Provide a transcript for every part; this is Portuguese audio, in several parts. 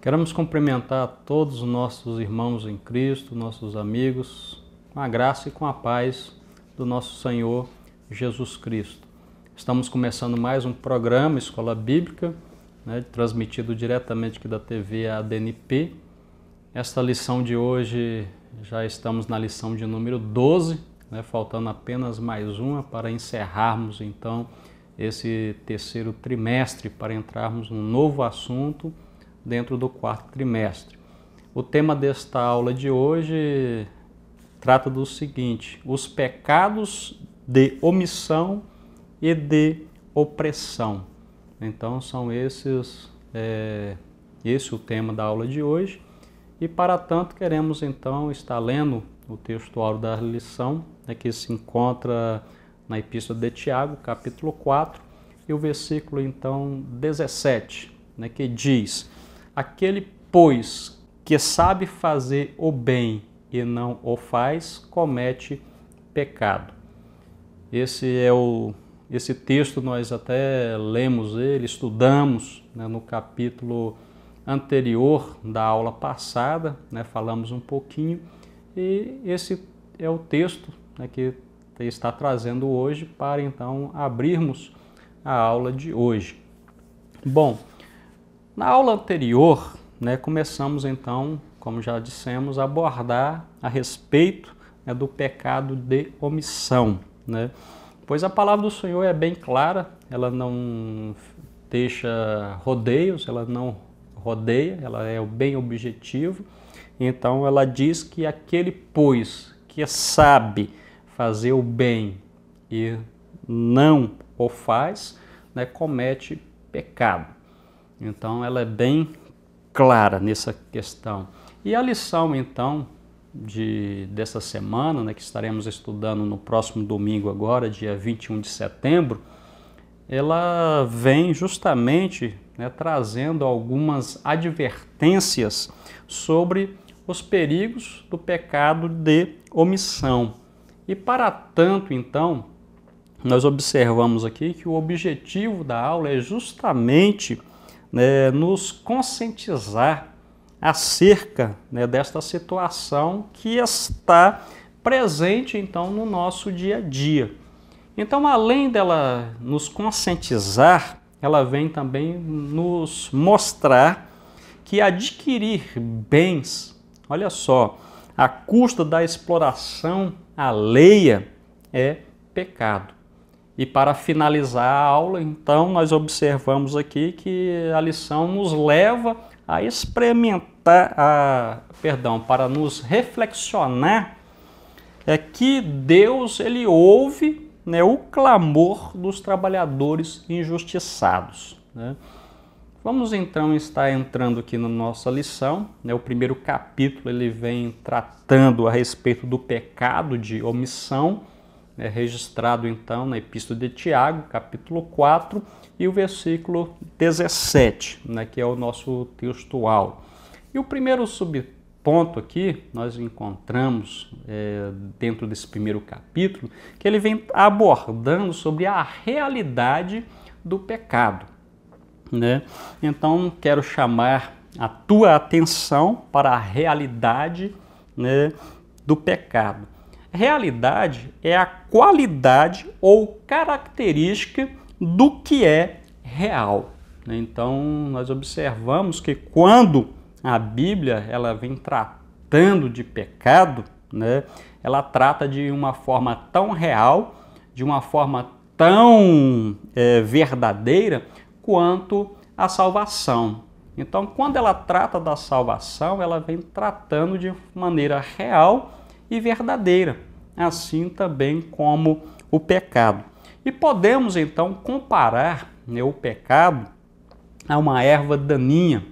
Queremos cumprimentar todos os nossos irmãos em Cristo, nossos amigos, com a graça e com a paz do nosso Senhor Jesus Cristo. Estamos começando mais um programa Escola Bíblica, transmitido diretamente aqui da TV ADNP. Esta lição de hoje, já estamos na lição de número 12, faltando apenas mais uma para encerrarmos então esse terceiro trimestre, para entrarmos num novo assunto dentro do quarto trimestre. O tema desta aula de hoje trata do seguinte: os pecados de omissão e de opressão. Então são esse o tema da aula de hoje, e para tanto queremos então estar lendo o textual da lição, que se encontra na Epístola de Tiago, capítulo 4, e o versículo então 17, que diz: aquele, pois, que sabe fazer o bem e não o faz, comete pecado. Esse texto nós até lemos ele, estudamos no capítulo anterior da aula passada, falamos um pouquinho, e esse é o texto que está trazendo hoje para então abrirmos a aula de hoje. Bom, na aula anterior, começamos então, como já dissemos, a abordar a respeito do pecado de omissão, Pois a palavra do Senhor é bem clara, ela não deixa rodeios, ela não rodeia, ela é bem objetivo. Então ela diz que aquele, pois, que sabe fazer o bem e não o faz, comete pecado. Então ela é bem clara nessa questão. E a lição então dessa semana, que estaremos estudando no próximo domingo agora, dia 21 de setembro, ela vem justamente trazendo algumas advertências sobre os perigos do pecado de omissão. E para tanto, então, nós observamos aqui que o objetivo da aula é justamente nos conscientizar acerca desta situação que está presente então no nosso dia a dia. Então, além dela nos conscientizar, ela vem também nos mostrar que adquirir bens, olha só, à custa da exploração alheia é pecado. E para finalizar a aula, então, nós observamos aqui que a lição nos leva a experimentar, para nos reflexionar, que Deus, ele ouve o clamor dos trabalhadores injustiçados. Vamos então estar entrando aqui na nossa lição. O primeiro capítulo ele vem tratando a respeito do pecado de omissão, registrado então na Epístola de Tiago, capítulo 4, e o versículo 17, que é o nosso textual. E o primeiro subponto aqui, nós encontramos dentro desse primeiro capítulo, que ele vem abordando sobre a realidade do pecado. Então, quero chamar a tua atenção para a realidade do pecado. Realidade é a qualidade ou característica do que é real. Então, nós observamos que quando a Bíblia ela vem tratando de pecado, ela trata de uma forma tão real, de uma forma tão verdadeira quanto a salvação. Então, quando ela trata da salvação, ela vem tratando de maneira real e verdadeira, assim também como o pecado. E podemos então comparar o pecado a uma erva daninha,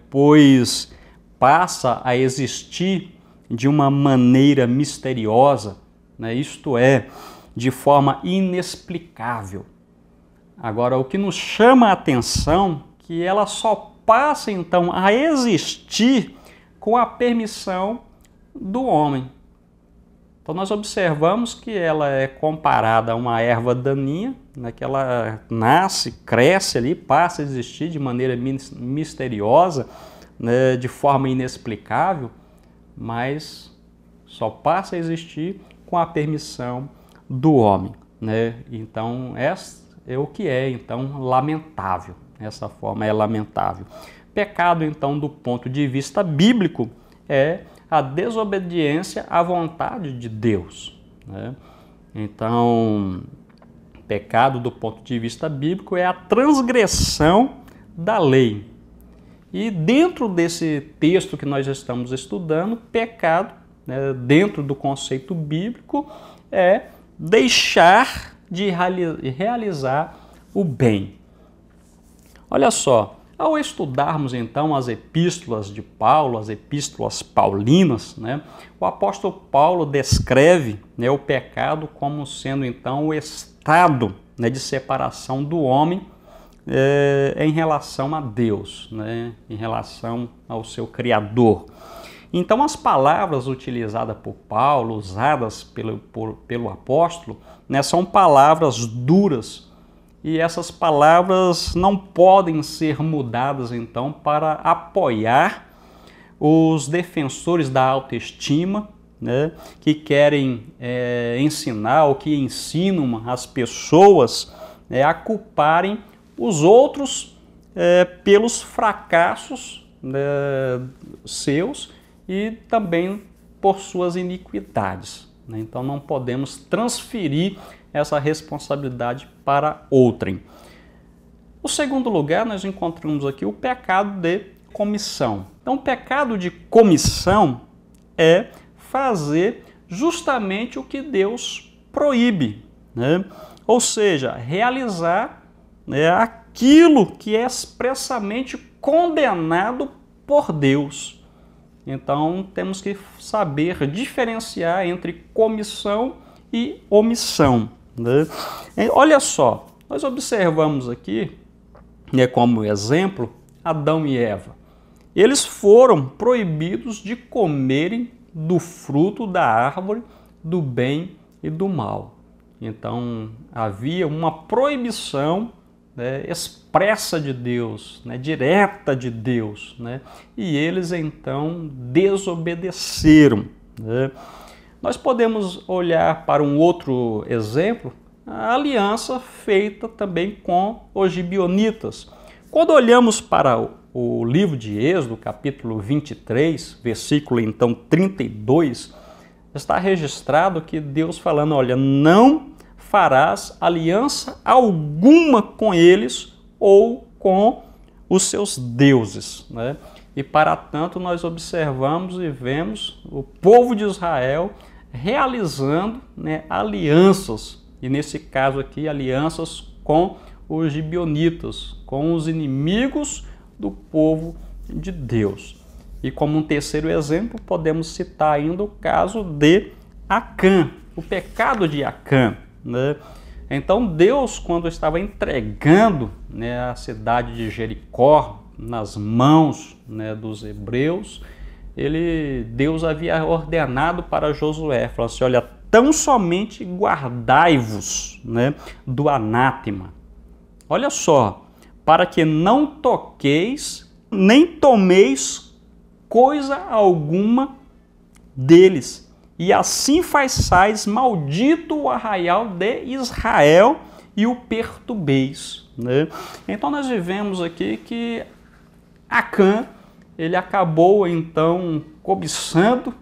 pois passa a existir de uma maneira misteriosa, isto é, de forma inexplicável. Agora, o que nos chama a atenção é que ela só passa então a existir com a permissão do homem. Então nós observamos que ela é comparada a uma erva daninha, que ela nasce, cresce ali, passa a existir de maneira misteriosa, né, de forma inexplicável, mas só passa a existir com a permissão do homem, né? Então, essa é o que é, então, lamentável. Essa forma é lamentável. Pecado, então, do ponto de vista bíblico, é a desobediência à vontade de Deus, né? Então, pecado do ponto de vista bíblico é a transgressão da lei. E dentro desse texto que nós estamos estudando, pecado, né, dentro do conceito bíblico, é deixar de realizar o bem. Olha só, ao estudarmos então as epístolas de Paulo, as epístolas paulinas, né, o apóstolo Paulo descreve, né, o pecado como sendo então o estado, né, de separação do homem em relação a Deus, né, em relação ao seu Criador. Então as palavras utilizadas por Paulo, usadas pelo apóstolo, né, são palavras duras, e essas palavras não podem ser mudadas então para apoiar os defensores da autoestima, né, que querem ensinar ou que ensinam as pessoas a culparem os outros pelos fracassos seus e também por suas iniquidades, né? Então não podemos transferir essa responsabilidade para outrem. No segundo lugar, nós encontramos aqui o pecado de comissão. Então, o pecado de comissão é fazer justamente o que Deus proíbe, né? Ou seja, realizar, né, aquilo que é expressamente condenado por Deus. Então, temos que saber diferenciar entre comissão e omissão, né? Olha só, nós observamos aqui, né, como exemplo, Adão e Eva. Eles foram proibidos de comerem do fruto da árvore do bem e do mal. Então, havia uma proibição, né, expressa de Deus, né, direta de Deus, né, e eles então desobedeceram, né. Nós podemos olhar para um outro exemplo, a aliança feita também com os gibeonitas. Quando olhamos para o livro de Êxodo, capítulo 23, versículo então 32, está registrado que Deus falando, olha, não farás aliança alguma com eles ou com os seus deuses, né? E para tanto nós observamos e vemos o povo de Israel realizando, né, alianças, e nesse caso aqui alianças com os gibeonitas, com os inimigos do povo de Deus. E como um terceiro exemplo, podemos citar ainda o caso de Acã, o pecado de Acã, né? Então Deus, quando estava entregando, né, a cidade de Jericó nas mãos, né, dos hebreus, Deus havia ordenado para Josué, falou assim, olha, tão somente guardai-vos, né, do anátema. Olha só, para que não toqueis, nem tomeis coisa alguma deles, e assim façais maldito o arraial de Israel e o perturbeis, né? Então nós vemos aqui que Acã, ele acabou então cobiçando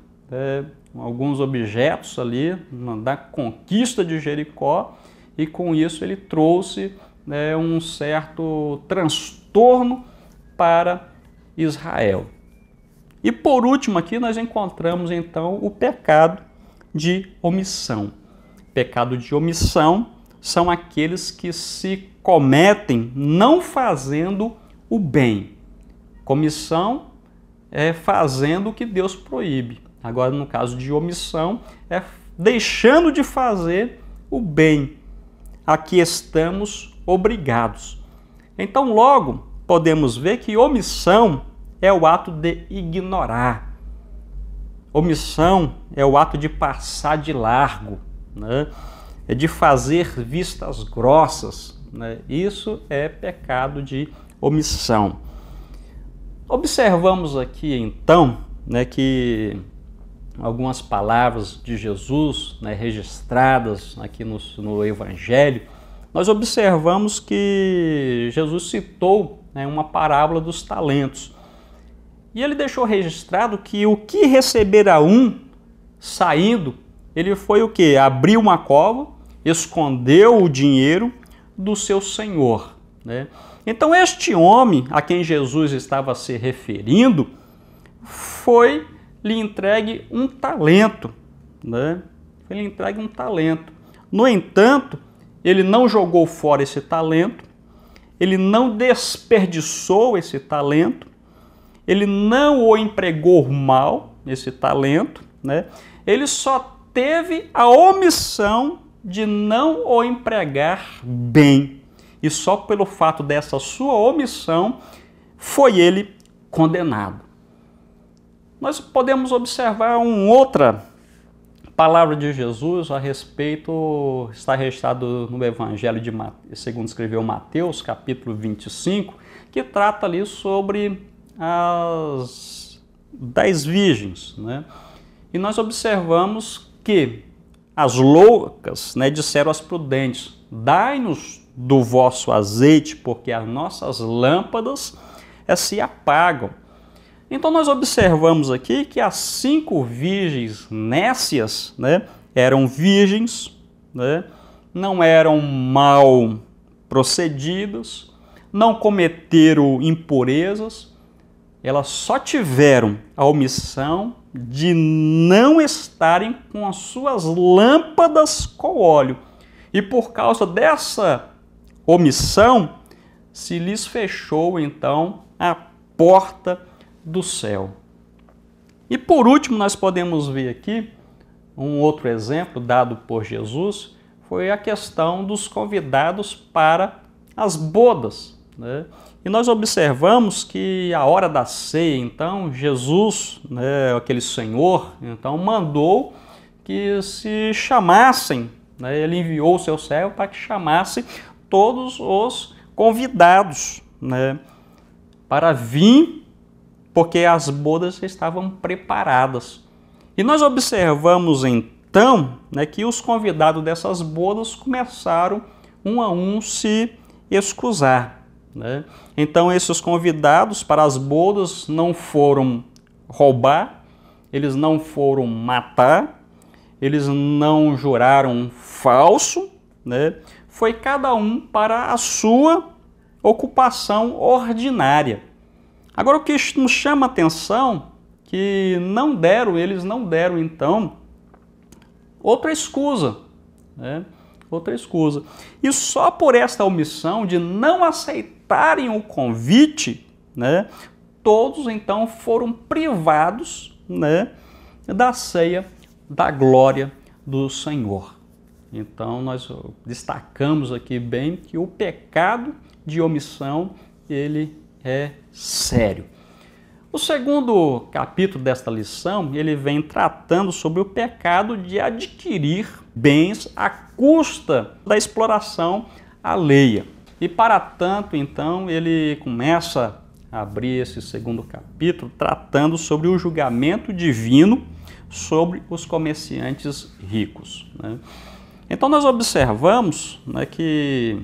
alguns objetos ali da conquista de Jericó, e com isso ele trouxe um certo transtorno para Israel. E por último aqui nós encontramos então o pecado de omissão. Pecado de omissão são aqueles que se cometem não fazendo o bem. Comissão é fazendo o que Deus proíbe. Agora, no caso de omissão, é deixando de fazer o bem a que estamos obrigados. Então, logo, podemos ver que omissão é o ato de ignorar. Omissão é o ato de passar de largo, né? É de fazer vistas grossas, né? Isso é pecado de omissão. Observamos aqui então, né, que algumas palavras de Jesus, né, registradas aqui no Evangelho, nós observamos que Jesus citou, né, uma parábola dos talentos. E ele deixou registrado que o que recebera um, saindo, ele foi o quê? Abriu uma cova, escondeu o dinheiro do seu senhor, né? Então este homem a quem Jesus estava se referindo foi-lhe entregue um talento, né? Foi-lhe entregue um talento. No entanto, ele não jogou fora esse talento, ele não desperdiçou esse talento, ele não o empregou mal, esse talento, né? Ele só teve a omissão de não o empregar bem. E só pelo fato dessa sua omissão foi ele condenado. Nós podemos observar uma outra palavra de Jesus a respeito, está registrado no Evangelho de Mateus, segundo escreveu Mateus, capítulo 25, que trata ali sobre as 10 virgens, né? E nós observamos que as loucas, né, disseram às prudentes: dai-nos do vosso azeite, porque as nossas lâmpadas se apagam. Então nós observamos aqui que as 5 virgens nécias, né, eram virgens, né, não eram mal procedidas, não cometeram impurezas, elas só tiveram a omissão de não estarem com as suas lâmpadas com óleo. E por causa dessa omissão, se lhes fechou então a porta do céu. E por último, nós podemos ver aqui um outro exemplo dado por Jesus, foi a questão dos convidados para as bodas, né? E nós observamos que a hora da ceia, então, Jesus, né, aquele Senhor, então mandou que se chamassem, né, ele enviou o seu servo para que chamasse todos os convidados, né, para vir, porque as bodas estavam preparadas. E nós observamos então, né, que os convidados dessas bodas começaram um a um se excusar, né? Então esses convidados para as bodas não foram roubar, eles não foram matar, eles não juraram falso, né? Foi cada um para a sua ocupação ordinária. Agora o que nos chama a atenção que eles não deram então outra escusa, né? Outra escusa. E só por esta omissão de não aceitarem o convite, né, todos então foram privados, né, da ceia da glória do Senhor. Então nós destacamos aqui bem que o pecado de omissão, ele é sério. O segundo capítulo desta lição, ele vem tratando sobre o pecado de adquirir bens à custa da exploração alheia. E para tanto, então, ele começa a abrir esse segundo capítulo tratando sobre o julgamento divino sobre os comerciantes ricos, né? Então nós observamos, né, que,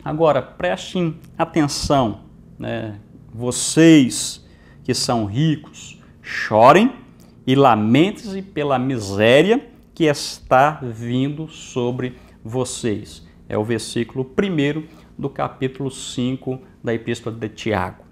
agora prestem atenção, né, vocês que são ricos, chorem e lamentem-se pela miséria que está vindo sobre vocês. É o versículo 1 do capítulo 5 da Epístola de Tiago.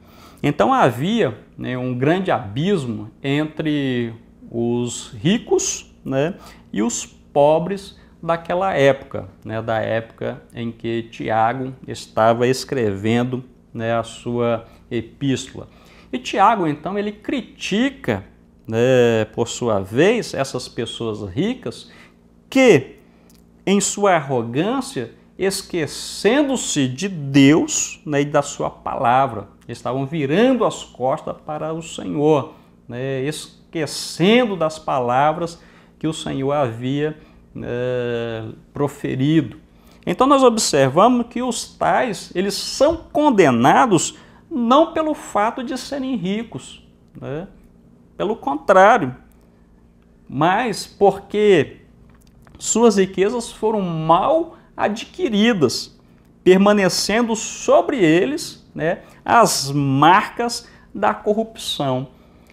Então havia, né, um grande abismo entre os ricos, né, e os pobres daquela época, né, da época em que Tiago estava escrevendo, né, a sua epístola. E Tiago, então, ele critica, né, por sua vez, essas pessoas ricas que, em sua arrogância, esquecendo-se de Deus, né, e da sua palavra, estavam virando as costas para o Senhor, né, esquecendo das palavras que o Senhor havia proferido. Então nós observamos que os tais, eles são condenados não pelo fato de serem ricos, né? Pelo contrário, mas porque suas riquezas foram mal adquiridas, permanecendo sobre eles, né, as marcas da corrupção.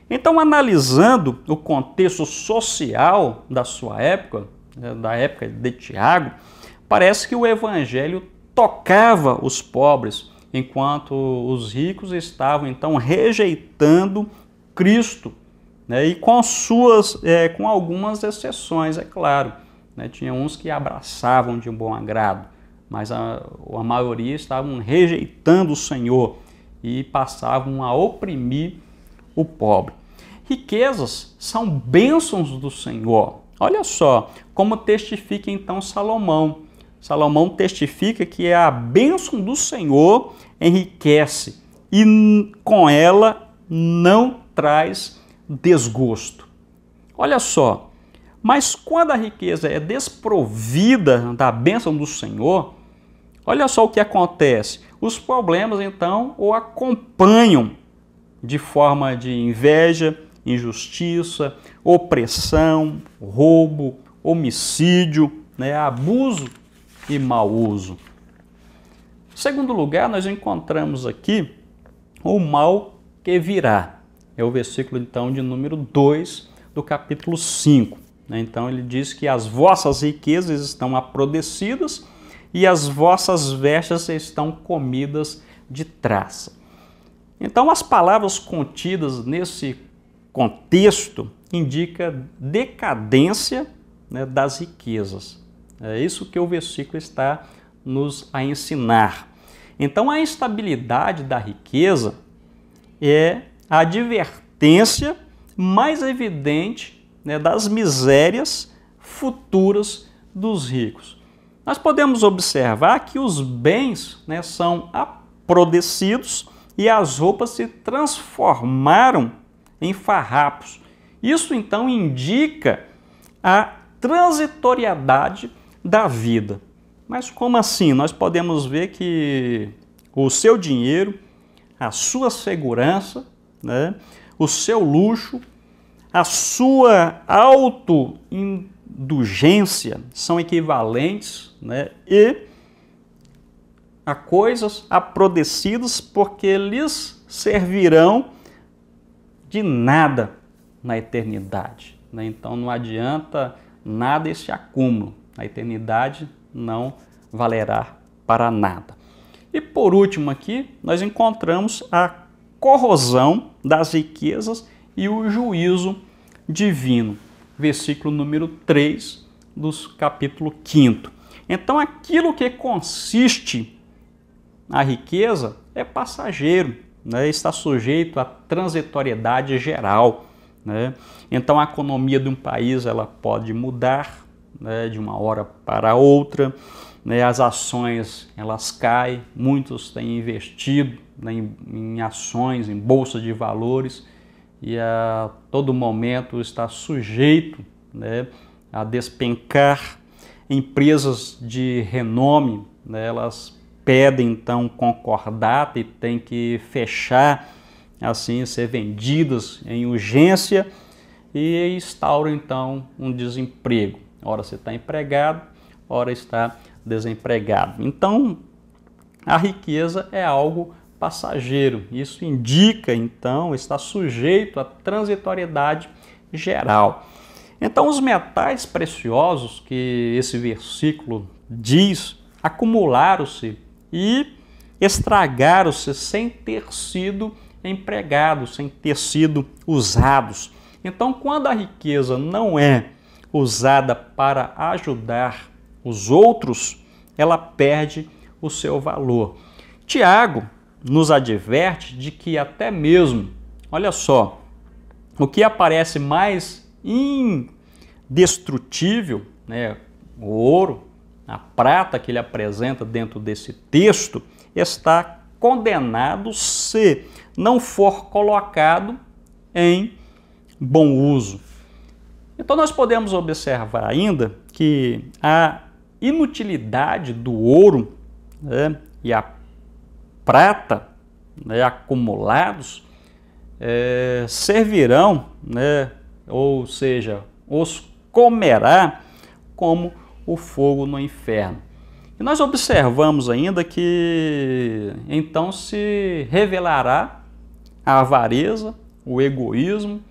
Então, analisando o contexto social da sua época, né, da época de Tiago, parece que o evangelho tocava os pobres, enquanto os ricos estavam então rejeitando Cristo, né, e com algumas exceções, é claro, né, tinha uns que abraçavam de bom agrado, mas a maioria estavam rejeitando o Senhor e passavam a oprimir o pobre. Riquezas são bênçãos do Senhor. Olha só como testifica então Salomão. Salomão testifica que a bênção do Senhor enriquece e com ela não traz desgosto. Olha só, mas quando a riqueza é desprovida da bênção do Senhor, olha só o que acontece. Os problemas então o acompanham de forma de inveja, injustiça, opressão, roubo, homicídio, né, abuso e mau uso. Em segundo lugar, nós encontramos aqui o mal que virá. É o versículo então de número 2 do capítulo 5. Então ele diz que as vossas riquezas estão aprodecidas e as vossas vestes estão comidas de traça. Então as palavras contidas nesse contexto indicam decadência, né, das riquezas. É isso que o versículo está nos a ensinar. Então a instabilidade da riqueza é a advertência mais evidente, né, das misérias futuras dos ricos. Nós podemos observar que os bens, né, são aprodecidos e as roupas se transformaram em farrapos. Isso então indica a transitoriedade da vida. Mas como assim? Nós podemos ver que o seu dinheiro, a sua segurança, né, o seu luxo, a sua autoindulgência são equivalentes, né, a coisas aprodecidas porque lhes servirão de nada na eternidade, né? Então não adianta nada esse acúmulo. A eternidade não valerá para nada. E por último aqui, nós encontramos a corrosão das riquezas e o juízo divino. Versículo número 3 do capítulo 5. Então aquilo que consiste na riqueza é passageiro, né? Está sujeito à transitoriedade geral, né? Então a economia de um país ela pode mudar, né, de uma hora para outra, né? As ações elas caem, muitos têm investido, né, em ações, em bolsa de valores e a todo momento está sujeito, né, a despencar. Empresas de renome, né, elas pedem então concordata e tem que fechar, assim, ser vendidas em urgência e instaura então um desemprego. Ora você está empregado, ora está desempregado. Então a riqueza é algo passageiro. Isso indica então está sujeito à transitoriedade geral. Então os metais preciosos que esse versículo diz acumularam-se e estragaram-se sem ter sido empregados, sem ter sido usados. Então, quando a riqueza não é usada para ajudar os outros, ela perde o seu valor. Tiago nos adverte de que até mesmo, olha só, o que aparece mais indestrutível, né, o ouro, a prata que ele apresenta dentro desse texto, está condenado se não for colocado em bom uso. Então nós podemos observar ainda que a inutilidade do ouro, né, e a prata, né, acumulados servirão, né, ou seja, os comerá como o fogo no inferno. E nós observamos ainda que então se revelará a avareza, o egoísmo,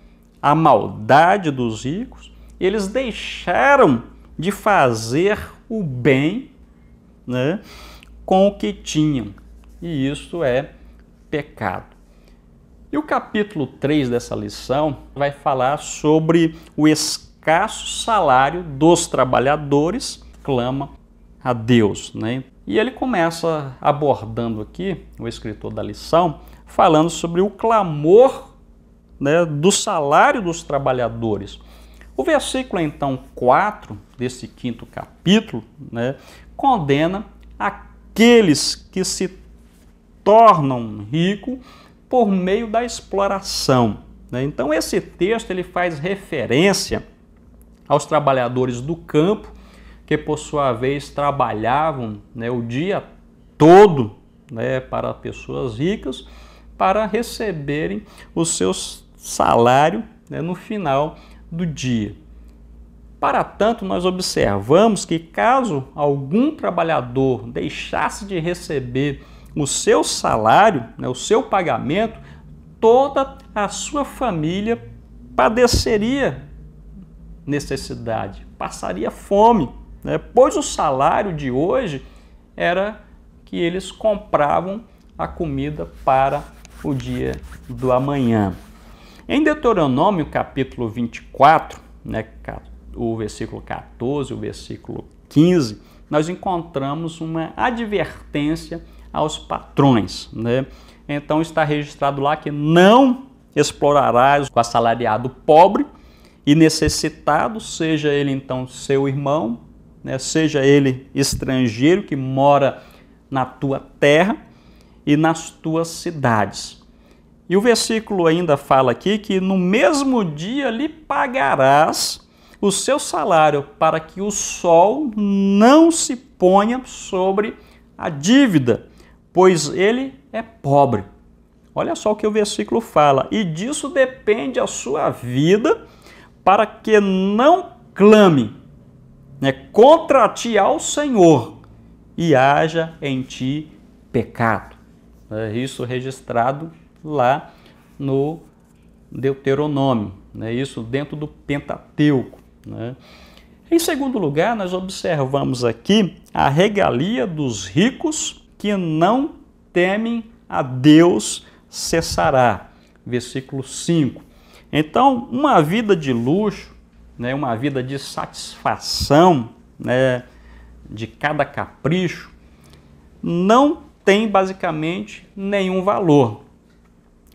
a maldade dos ricos. Eles deixaram de fazer o bem, né, com o que tinham, e isso é pecado. E o capítulo 3 dessa lição vai falar sobre o escasso salário dos trabalhadores, clama a Deus, né? E ele começa abordando aqui, o escritor da lição, falando sobre o clamor, né, do salário dos trabalhadores. O versículo, então, 4 desse 5º capítulo, né, condena aqueles que se tornam ricos por meio da exploração, né? Então, esse texto ele faz referência aos trabalhadores do campo, que por sua vez trabalhavam, né, o dia todo, né, para pessoas ricas, para receberem o seu salário, né, no final do dia. Para tanto, nós observamos que caso algum trabalhador deixasse de receber o seu salário, né, o seu pagamento, toda a sua família padeceria necessidade, passaria fome, né, pois o salário de hoje era que eles compravam a comida para o dia do amanhã. Em Deuteronômio capítulo 24, né, o versículo 14, o versículo 15, nós encontramos uma advertência aos patrões, né? Então está registrado lá que não explorarás o assalariado pobre e necessitado, seja ele então seu irmão, né, seja ele estrangeiro que mora na tua terra e nas tuas cidades. E o versículo ainda fala aqui que no mesmo dia lhe pagarás o seu salário para que o sol não se ponha sobre a dívida, pois ele é pobre. Olha só o que o versículo fala. E disso depende a sua vida, para que não clame, né, contra ti ao Senhor e haja em ti pecado. É isso registrado lá no Deuteronômio, né, isso dentro do Pentateuco, né. Em segundo lugar, nós observamos aqui a regalia dos ricos que não temem a Deus cessará. Versículo 5. Então, uma vida de luxo, né, uma vida de satisfação, né, de cada capricho, não tem basicamente nenhum valor.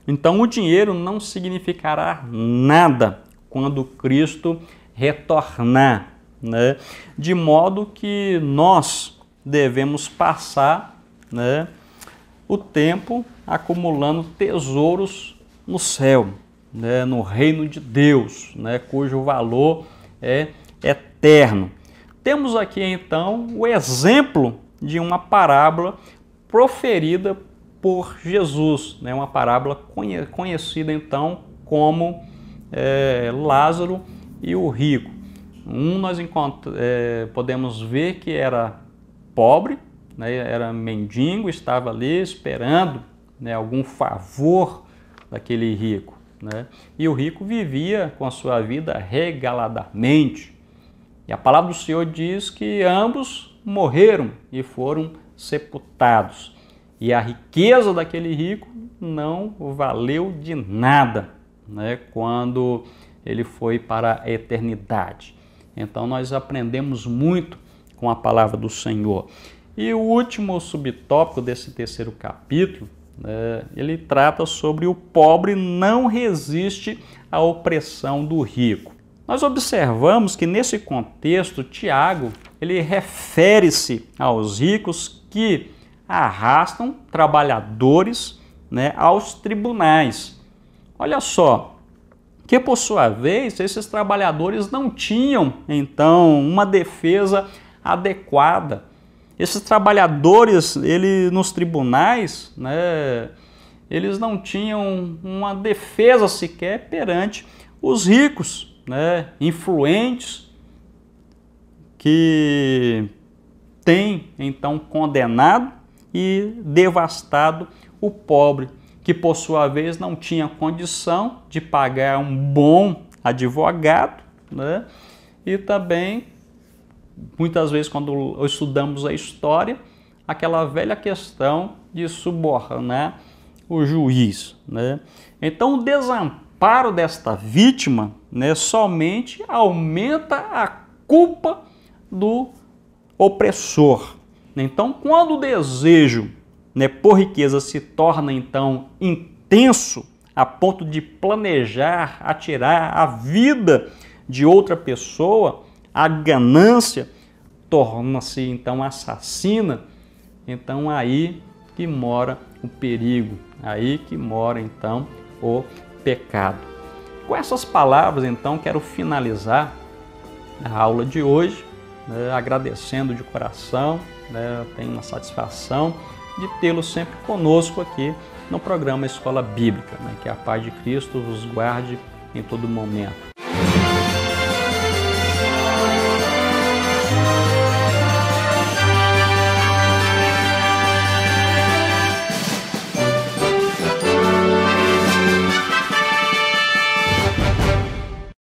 Então, o dinheiro não significará nada quando Cristo retornar, né? De modo que nós devemos passar, né, o tempo acumulando tesouros no céu, né, no reino de Deus, né, cujo valor é eterno. Temos aqui então o exemplo de uma parábola proferida por Jesus, né, uma parábola conhecida então como Lázaro e o rico. Nós podemos ver que era pobre, né, era mendigo, estava ali esperando, né, algum favor daquele rico, né? E o rico vivia com a sua vida regaladamente. E a palavra do Senhor diz que ambos morreram e foram sepultados. E a riqueza daquele rico não valeu de nada, né, quando ele foi para a eternidade. Então nós aprendemos muito com a palavra do Senhor. E o último subtópico desse terceiro capítulo, ele trata sobre o pobre não resiste à opressão do rico. Nós observamos que nesse contexto, Tiago, ele refere-se aos ricos que arrastam trabalhadores, né, aos tribunais. Olha só, que por sua vez esses trabalhadores não tinham então uma defesa adequada. Esses trabalhadores, nos tribunais, né, eles não tinham uma defesa sequer perante os ricos, né, influentes, que têm então condenado e devastado o pobre, que por sua vez não tinha condição de pagar um bom advogado, né? E também, muitas vezes, quando estudamos a história, aquela velha questão de subornar o juiz, né? Então, o desamparo desta vítima, né, somente aumenta a culpa do opressor. Então, quando o desejo, né, por riqueza se torna então intenso a ponto de planejar, atirar a vida de outra pessoa, a ganância torna-se então assassina. Então aí que mora o perigo, aí que mora então o pecado. Com essas palavras então quero finalizar a aula de hoje, né, agradecendo de coração, né, eu tenho uma satisfação de tê-lo sempre conosco aqui no programa Escola Bíblica, né, que a paz de Cristo vos guarde em todo momento.